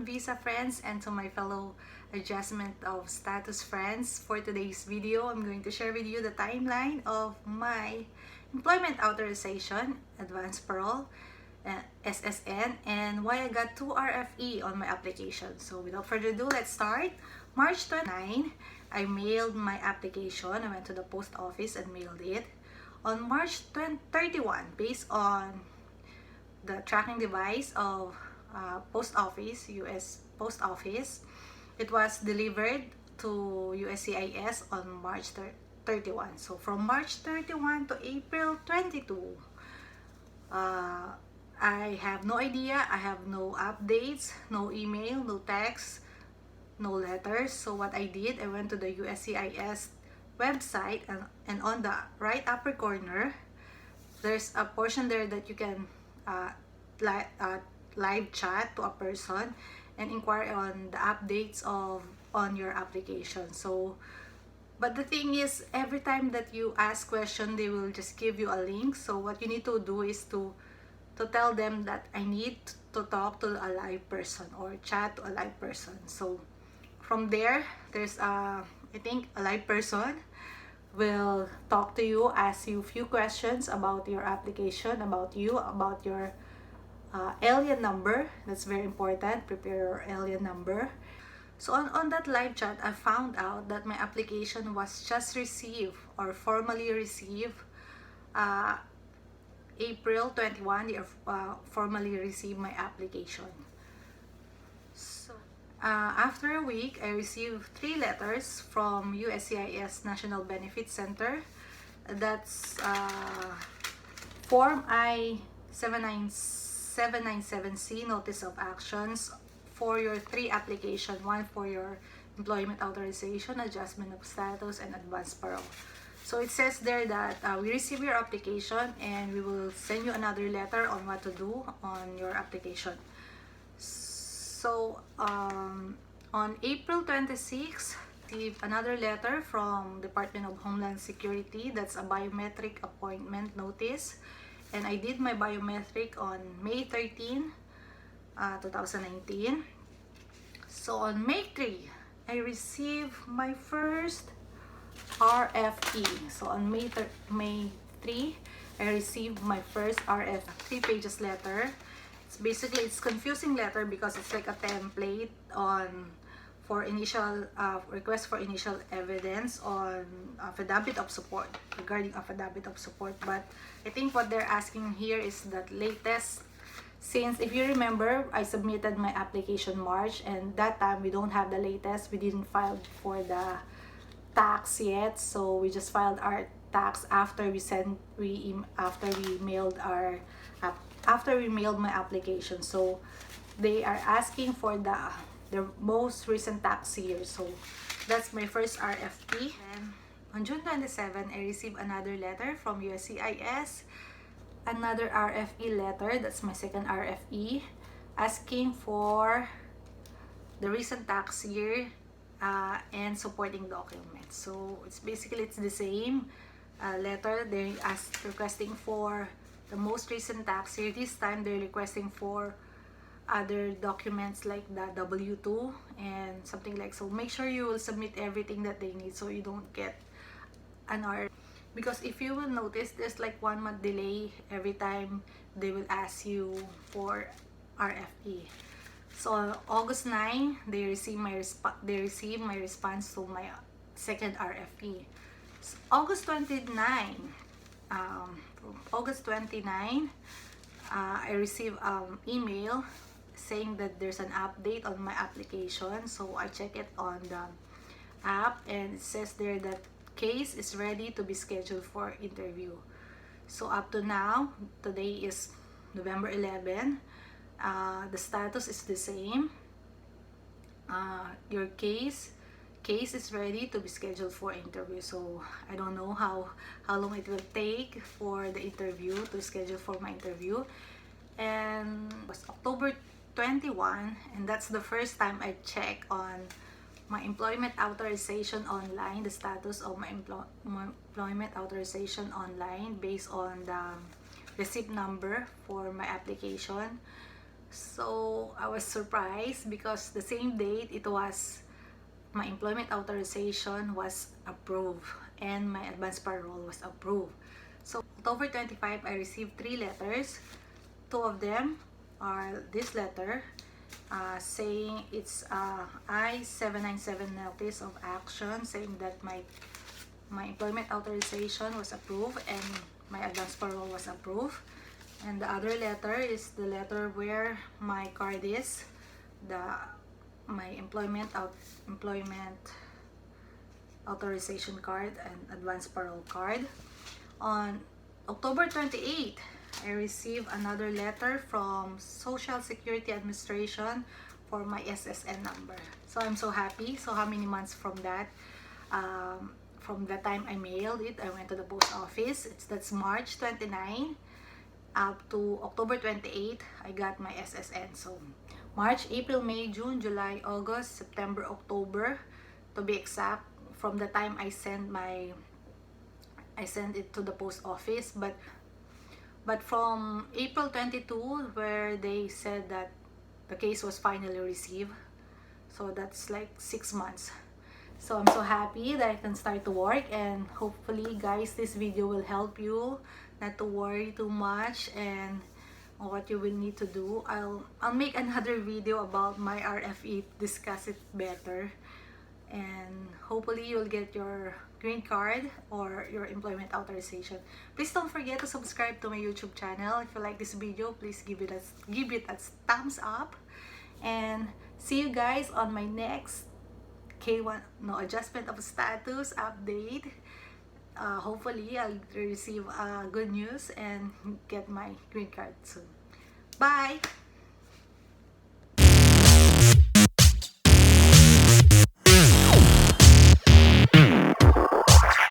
visa friends and to my fellow adjustment of status friends. For today's video, I'm going to share with you the timeline of my employment authorization, advanced parole, SSN, and why I got 2 RFE on my application. So without further ado, let's start. March 29, I mailed my application. I went to the post office and mailed it. On March 31, based on the tracking device of post office, US post office, it was delivered to USCIS on March 31. So from March 31 to April 22, I have no idea. I have no updates, no email, no text, no letters. So what I did, I went to the USCIS website, and on the right upper corner, there's a portion there that you can live chat to a person and inquire on the updates on your application. So but the thing is, every time that you ask question, they will just give you a link. So what you need to do is to tell them that I need to talk to a live person or chat to a live person. So from there, there's I think a live person will talk to you, ask you a few questions about your application, about you, about your alien number. That's very important. Prepare your alien number. So on that live chat, I found out that my application was just received or formally received April 21. They formally received my application. So after a week, I received 3 letters from USCIS National Benefit Center. That's Form I-797C, Notice of Actions, for your 3 application, one for your employment authorization, adjustment of status, and advanced parole. So it says there that we receive your application and we will send you another letter on what to do on your application. So on April 26, received another letter from Department of Homeland Security. That's a biometric appointment notice, and I did my biometric on May 13, 2019. So on May 3, I received my first RFE. So on May 3, I received my first RF 3 pages letter. It's confusing letter because it's like a template for initial request for initial evidence on affidavit of support, regarding affidavit of support. But I think what they're asking here is that latest, since if you remember, I submitted my application March, and that time we don't have the latest. We didn't file for the tax yet, so we just filed our tax after we mailed my application. So they are asking for the most recent tax year. So that's my first RFP. And on June 27, I received another letter from USCIS, another RFE letter. That's my second RFE, asking for the recent tax year and supporting documents. So it's the same letter. They're requesting for the most recent tax year. This time they're requesting for other documents like the W-2 and something like. So make sure you will submit everything that they need so you don't get an RFE. Because if you will notice, there's like 1 month delay every time they will ask you for RFE. So August 9, they received my response to my second RFE. So August 29, I received email saying that there's an update on my application. So I check it on the app, and it says there that case is ready to be scheduled for interview. So up to now, today is November 11. The status is the same. Your case is ready to be scheduled for interview. So I don't know how long it will take for the interview, to schedule for my interview. And it was October 21, and that's the first time I check on my employment authorization online, the status of my employment authorization online based on the receipt number for my application. So I was surprised because the same date it was my employment authorization was approved and my advance parole was approved. So October 25, I received 3 letters. 2 of them are this letter saying it's I-797 notice of action, saying that my employment authorization was approved and my advance parole was approved. And the other letter is the letter where my card is, my employment authorization card and advance parole card. On October 28, I received another letter from Social Security Administration for my SSN number. So I'm so happy. So how many months from that? From the time I mailed it, I went to the post office. That's March 29 up to October 28, I got my SSN. So March, April, May, June, July, August, September, October, to be exact, from the time I sent it to the post office. But from April 22, where they said that the case was finally received, so that's like 6 months. So I'm so happy that I can start to work, and hopefully guys, this video will help you not to worry too much and what you will need to do. I'll make another video about my RFE, discuss it better, and hopefully you'll get your green card or your employment authorization. Please don't forget to subscribe to my YouTube channel. If you like this video, please give it a thumbs up, and see you guys on my next K1 adjustment of status update. Hopefully I'll receive good news and get my green card soon. Bye!